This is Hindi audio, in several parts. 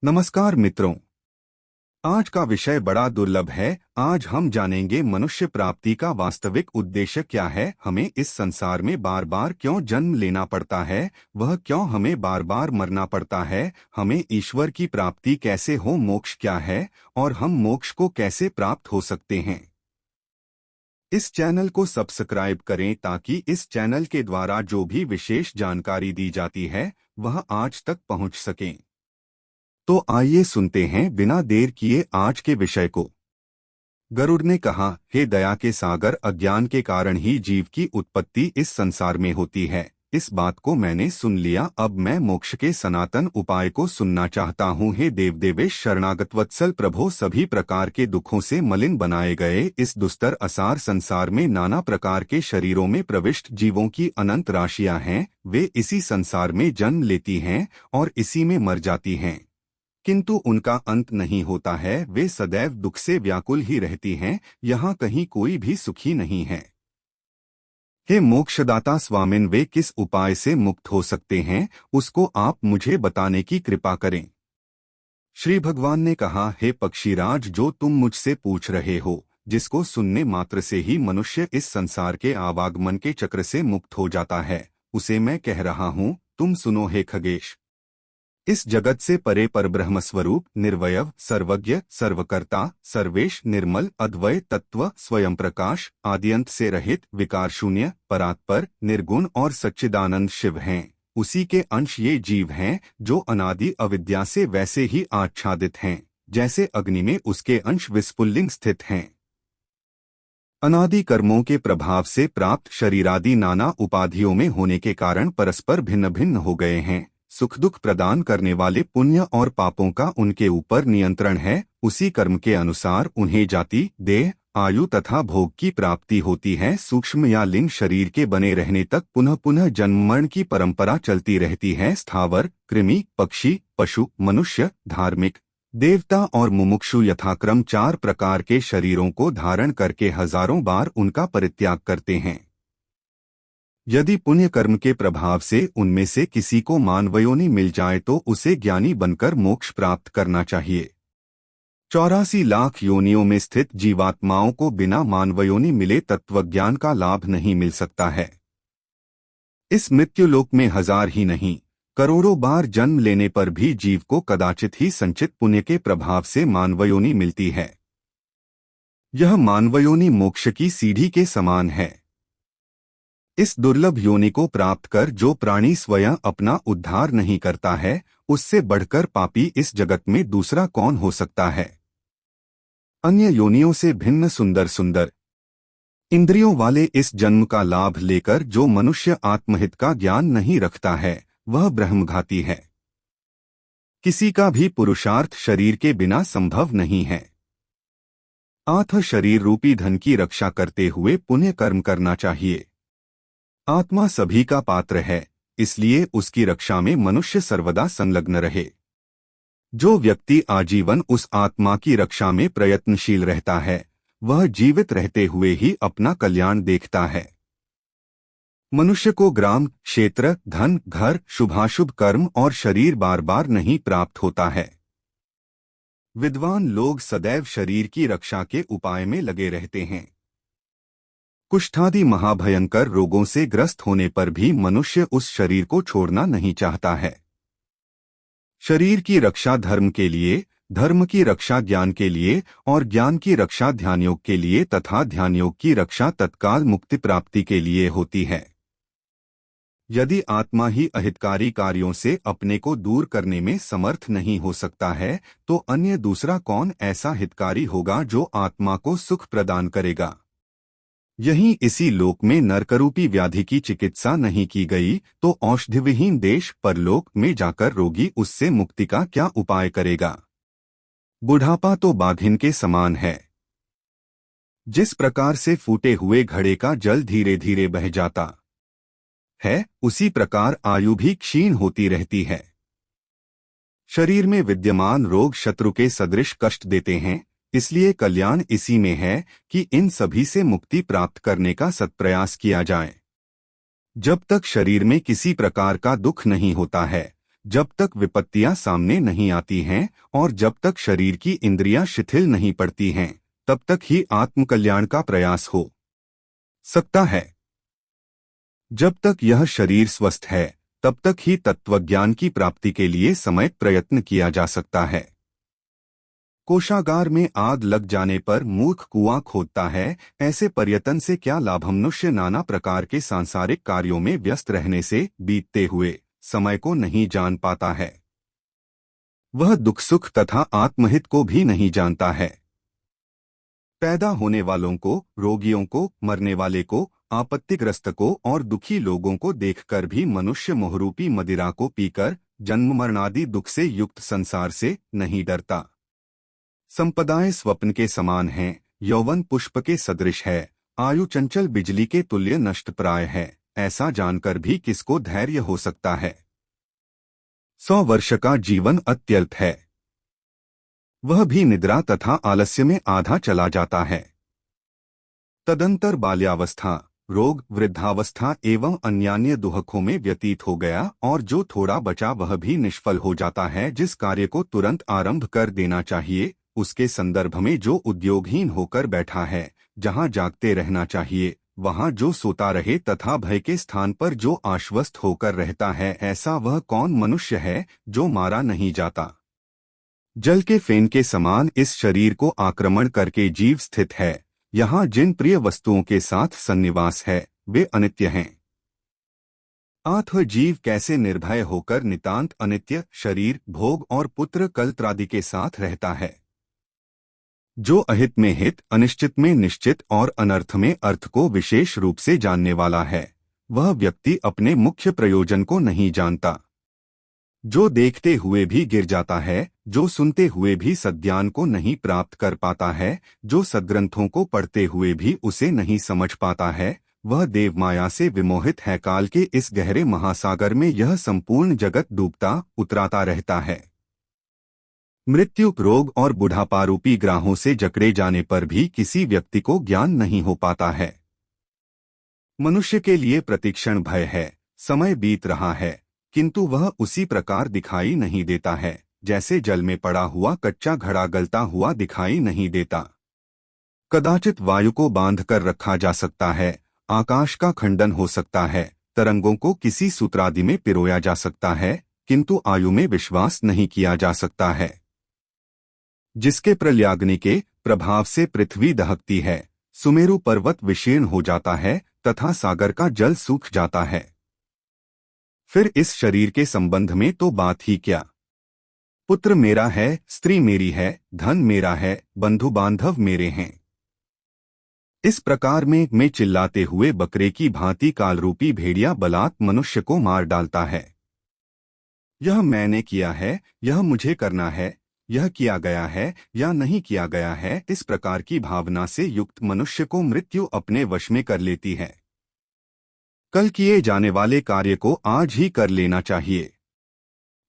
नमस्कार मित्रों। आज का विषय बड़ा दुर्लभ है। आज हम जानेंगे मनुष्य प्राप्ति का वास्तविक उद्देश्य क्या है, हमें इस संसार में बार बार क्यों जन्म लेना पड़ता है, वह क्यों हमें बार बार मरना पड़ता है, हमें ईश्वर की प्राप्ति कैसे हो, मोक्ष क्या है और हम मोक्ष को कैसे प्राप्त हो सकते हैं। इस चैनल को सब्सक्राइब करें ताकि इस चैनल के द्वारा जो भी विशेष जानकारी दी जाती है वह आज तक पहुंच सके। तो आइए सुनते हैं बिना देर किए आज के विषय को। गरुड़ ने कहा, हे दया के सागर, अज्ञान के कारण ही जीव की उत्पत्ति इस संसार में होती है। इस बात को मैंने सुन लिया, अब मैं मोक्ष के सनातन उपाय को सुनना चाहता हूँ। हे देवदेवेश शरणागत वत्सल प्रभो, सभी प्रकार के दुखों से मलिन बनाए गए इस दुस्तर असार संसार में नाना प्रकार के शरीरों में प्रविष्ट जीवों की अनंत राशियां हैं। वे इसी संसार में जन्म लेती हैं और इसी में मर जाती हैं, किंतु उनका अंत नहीं होता है। वे सदैव दुख से व्याकुल ही रहती हैं, यहाँ कहीं कोई भी सुखी नहीं है। हे मोक्षदाता स्वामिन, वे किस उपाय से मुक्त हो सकते हैं, उसको आप मुझे बताने की कृपा करें। श्री भगवान ने कहा, हे पक्षीराज, जो तुम मुझसे पूछ रहे हो, जिसको सुनने मात्र से ही मनुष्य इस संसार के आवागमन के चक्र से मुक्त हो जाता है, उसे मैं कह रहा हूँ, तुम सुनो। हे खगेश, इस जगत से परे परब्रह्म स्वरूप, निर्वयव, सर्वज्ञ, सर्वकर्ता, सर्वेश, निर्मल, अद्वय तत्व, स्वयं प्रकाश, आद्यंत से रहित, विकार शून्य, परात्पर, निर्गुण और सच्चिदानंद शिव हैं। उसी के अंश ये जीव हैं जो अनादि अविद्या से वैसे ही आच्छादित हैं जैसे अग्नि में उसके अंश विस्फुल्लिंग स्थित हैं। अनादि कर्मों के प्रभाव से प्राप्त शरीरादि नाना उपाधियों में होने के कारण परस्पर भिन्न भिन्न हो गए हैं। सुख दुख प्रदान करने वाले पुण्य और पापों का उनके ऊपर नियंत्रण है। उसी कर्म के अनुसार उन्हें जाति, देह, आयु तथा भोग की प्राप्ति होती है। सूक्ष्म या लिंग शरीर के बने रहने तक पुनः पुनः जन्म मरण की परंपरा चलती रहती है। स्थावर, कृमि, पक्षी, पशु, मनुष्य, धार्मिक, देवता और मुमुक्षु यथाक्रम 4 प्रकार के शरीरों को धारण करके हजारों बार उनका परित्याग करते हैं। यदि पुण्य कर्म के प्रभाव से उनमें से किसी को मानवयोनि मिल जाए तो उसे ज्ञानी बनकर मोक्ष प्राप्त करना चाहिए। 84 लाख योनियों में स्थित जीवात्माओं को बिना मानवयोनि मिले तत्वज्ञान का लाभ नहीं मिल सकता है। इस मृत्युलोक में हजार ही नहीं, करोड़ों बार जन्म लेने पर भी जीव को कदाचित ही संचित पुण्य के प्रभाव से मानवयोनि मिलती है। यह मानवयोनि मोक्ष की सीढ़ी के समान है। इस दुर्लभ योनि को प्राप्त कर जो प्राणी स्वयं अपना उद्धार नहीं करता है, उससे बढ़कर पापी इस जगत में दूसरा कौन हो सकता है। अन्य योनियों से भिन्न सुंदर सुंदर इंद्रियों वाले इस जन्म का लाभ लेकर जो मनुष्य आत्महित का ज्ञान नहीं रखता है, वह ब्रह्मघाती है। किसी का भी पुरुषार्थ शरीर के बिना संभव नहीं है। अतः शरीर रूपी धन की रक्षा करते हुए पुण्य कर्म करना चाहिए। आत्मा सभी का पात्र है, इसलिए उसकी रक्षा में मनुष्य सर्वदा संलग्न रहे। जो व्यक्ति आजीवन उस आत्मा की रक्षा में प्रयत्नशील रहता है, वह जीवित रहते हुए ही अपना कल्याण देखता है। मनुष्य को ग्राम, क्षेत्र, धन, घर, शुभाशुभ कर्म और शरीर बार बार नहीं प्राप्त होता है। विद्वान लोग सदैव शरीर की रक्षा के उपाय में लगे रहते हैं। कुष्ठादि महाभयंकर रोगों से ग्रस्त होने पर भी मनुष्य उस शरीर को छोड़ना नहीं चाहता है। शरीर की रक्षा धर्म के लिए, धर्म की रक्षा ज्ञान के लिए और ज्ञान की रक्षा ध्यान योग के लिए तथा ध्यान योग की रक्षा तत्काल मुक्ति प्राप्ति के लिए होती है। यदि आत्मा ही अहितकारी कार्यों से अपने को दूर करने में समर्थ नहीं हो सकता है, तो अन्य दूसरा कौन ऐसा हितकारी होगा जो आत्मा को सुख प्रदान करेगा। यहीं इसी लोक में नरकरूपी व्याधि की चिकित्सा नहीं की गई तो औषधिविहीन देश परलोक में जाकर रोगी उससे मुक्ति का क्या उपाय करेगा। बुढ़ापा तो बाघिन के समान है। जिस प्रकार से फूटे हुए घड़े का जल धीरे धीरे बह जाता है, उसी प्रकार आयु भी क्षीण होती रहती है। शरीर में विद्यमान रोग शत्रु के सदृश कष्ट देते हैं, इसलिए कल्याण इसी में है कि इन सभी से मुक्ति प्राप्त करने का सत्प्रयास किया जाए। जब तक शरीर में किसी प्रकार का दुख नहीं होता है, जब तक विपत्तियां सामने नहीं आती हैं और जब तक शरीर की इंद्रियां शिथिल नहीं पड़ती हैं, तब तक ही आत्मकल्याण का प्रयास हो सकता है। जब तक यह शरीर स्वस्थ है, तब तक ही तत्वज्ञान की प्राप्ति के लिए समय प्रयत्न किया जा सकता है। कोशागार में आग लग जाने पर मूर्ख कुआं खोदता है, ऐसे पर्यटन से क्या लाभ। मनुष्य नाना प्रकार के सांसारिक कार्यों में व्यस्त रहने से बीतते हुए समय को नहीं जान पाता है। वह दुख सुख तथा आत्महित को भी नहीं जानता है। पैदा होने वालों को, रोगियों को, मरने वाले को, आपत्तिग्रस्त को और दुखी लोगों को देखकर भी मनुष्य मोहरूपी मदिरा को पीकर जन्म मरणादि दुख से युक्त संसार से नहीं डरता। संपदाएं स्वप्न के समान हैं, यौवन पुष्प के सदृश है, आयु चंचल बिजली के तुल्य नष्टप्राय है, ऐसा जानकर भी किसको धैर्य हो सकता है। 100 वर्ष का जीवन अत्यल्प है, वह भी निद्रा तथा आलस्य में आधा चला जाता है। तदंतर बाल्यावस्था, रोग, वृद्धावस्था एवं अन्यान्य दुहकों में व्यतीत हो गया और जो थोड़ा बचा वह भी निष्फल हो जाता है। जिस कार्य को तुरंत आरंभ कर देना चाहिए, उसके संदर्भ में जो उद्योगहीन होकर बैठा है, जहां जागते रहना चाहिए वहां जो सोता रहे तथा भय के स्थान पर जो आश्वस्त होकर रहता है, ऐसा वह कौन मनुष्य है जो मारा नहीं जाता। जल के फेन के समान इस शरीर को आक्रमण करके जीव स्थित है। यहाँ जिन प्रिय वस्तुओं के साथ सन्निवास है वे अनित्य हैं। आत्म जीव कैसे निर्भय होकर नितांत अनित्य शरीर, भोग और पुत्र कलत्रादि के साथ रहता है। जो अहित में हित, अनिश्चित में निश्चित और अनर्थ में अर्थ को विशेष रूप से जानने वाला है, वह व्यक्ति अपने मुख्य प्रयोजन को नहीं जानता। जो देखते हुए भी गिर जाता है, जो सुनते हुए भी सद्ज्ञान को नहीं प्राप्त कर पाता है, जो सद्ग्रंथों को पढ़ते हुए भी उसे नहीं समझ पाता है, वह देवमाया से विमोहित है। काल के इस गहरे महासागर में यह संपूर्ण जगत डूबता उतराता रहता है। मृत्यु, रोग और बुढ़ापारूपी ग्राहों से जकड़े जाने पर भी किसी व्यक्ति को ज्ञान नहीं हो पाता है। मनुष्य के लिए प्रतिक्षण भय है, समय बीत रहा है, किंतु वह उसी प्रकार दिखाई नहीं देता है जैसे जल में पड़ा हुआ कच्चा घड़ा गलता हुआ दिखाई नहीं देता। कदाचित वायु को बांध कर रखा जा सकता है, आकाश का खंडन हो सकता है, तरंगों को किसी सूत्रादि में पिरोया जा सकता है, किंतु आयु में विश्वास नहीं किया जा सकता है। जिसके प्रलयाग्नि के प्रभाव से पृथ्वी दहकती है, सुमेरु पर्वत विशीर्ण हो जाता है तथा सागर का जल सूख जाता है, फिर इस शरीर के संबंध में तो बात ही क्या। पुत्र मेरा है, स्त्री मेरी है, धन मेरा है, बंधु बांधव मेरे हैं। इस प्रकार में मैं चिल्लाते हुए बकरे की भांति कालरूपी भेड़िया बलात् मनुष्य को मार डालता है। यह मैंने किया है, यह मुझे करना है, यह किया गया है या नहीं किया गया है, इस प्रकार की भावना से युक्त मनुष्य को मृत्यु अपने वश में कर लेती है। कल किए जाने वाले कार्य को आज ही कर लेना चाहिए।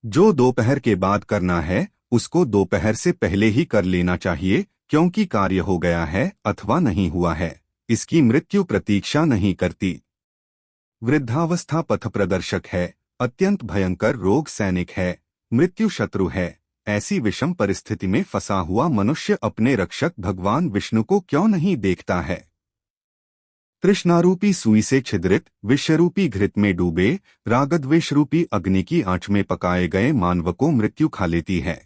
जो दोपहर के बाद करना है उसको दोपहर से पहले ही कर लेना चाहिए, क्योंकि कार्य हो गया है अथवा नहीं हुआ है, इसकी मृत्यु प्रतीक्षा नहीं करती। वृद्धावस्था पथ प्रदर्शक है, अत्यंत भयंकर रोग सैनिक है, मृत्यु शत्रु है। ऐसी विषम परिस्थिति में फंसा हुआ मनुष्य अपने रक्षक भगवान विष्णु को क्यों नहीं देखता है। तृष्णारूपी सुई से छिद्रित, विषरूपी घृत में डूबे, रागद्वेषरूपी अग्नि की आंच में पकाए गए मानव को मृत्यु खा लेती है।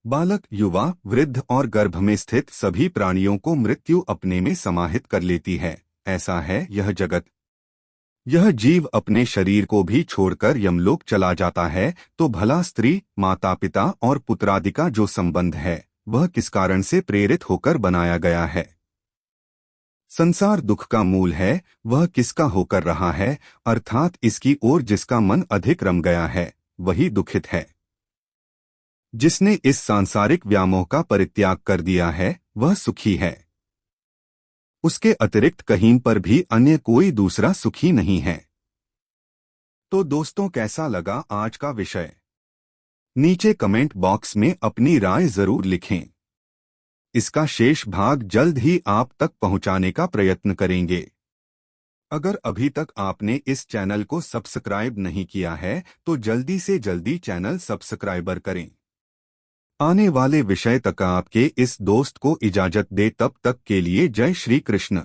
बालक, युवा, वृद्ध और गर्भ में स्थित सभी प्राणियों को मृत्यु अपने में समाहित कर लेती है। ऐसा है यह जगत। यह जीव अपने शरीर को भी छोड़कर यमलोक चला जाता है, तो भला स्त्री, माता पिता और पुत्रादि का जो संबंध है वह किस कारण से प्रेरित होकर बनाया गया है। संसार दुख का मूल है, वह किसका होकर रहा है, अर्थात इसकी ओर जिसका मन अधिक रम गया है वही दुखित है। जिसने इस सांसारिक व्यामोह का परित्याग कर दिया है वह सुखी है। उसके अतिरिक्त कहीं पर भी अन्य कोई दूसरा सुखी नहीं है। तो दोस्तों, कैसा लगा आज का विषय? नीचे कमेंट बॉक्स में अपनी राय जरूर लिखें। इसका शेष भाग जल्द ही आप तक पहुंचाने का प्रयत्न करेंगे। अगर अभी तक आपने इस चैनल को सब्सक्राइब नहीं किया है तो जल्दी से जल्दी चैनल सब्सक्राइबर करें। आने वाले विषय तक आपके इस दोस्त को इजाजत दे, तब तक के लिए जय श्री कृष्ण।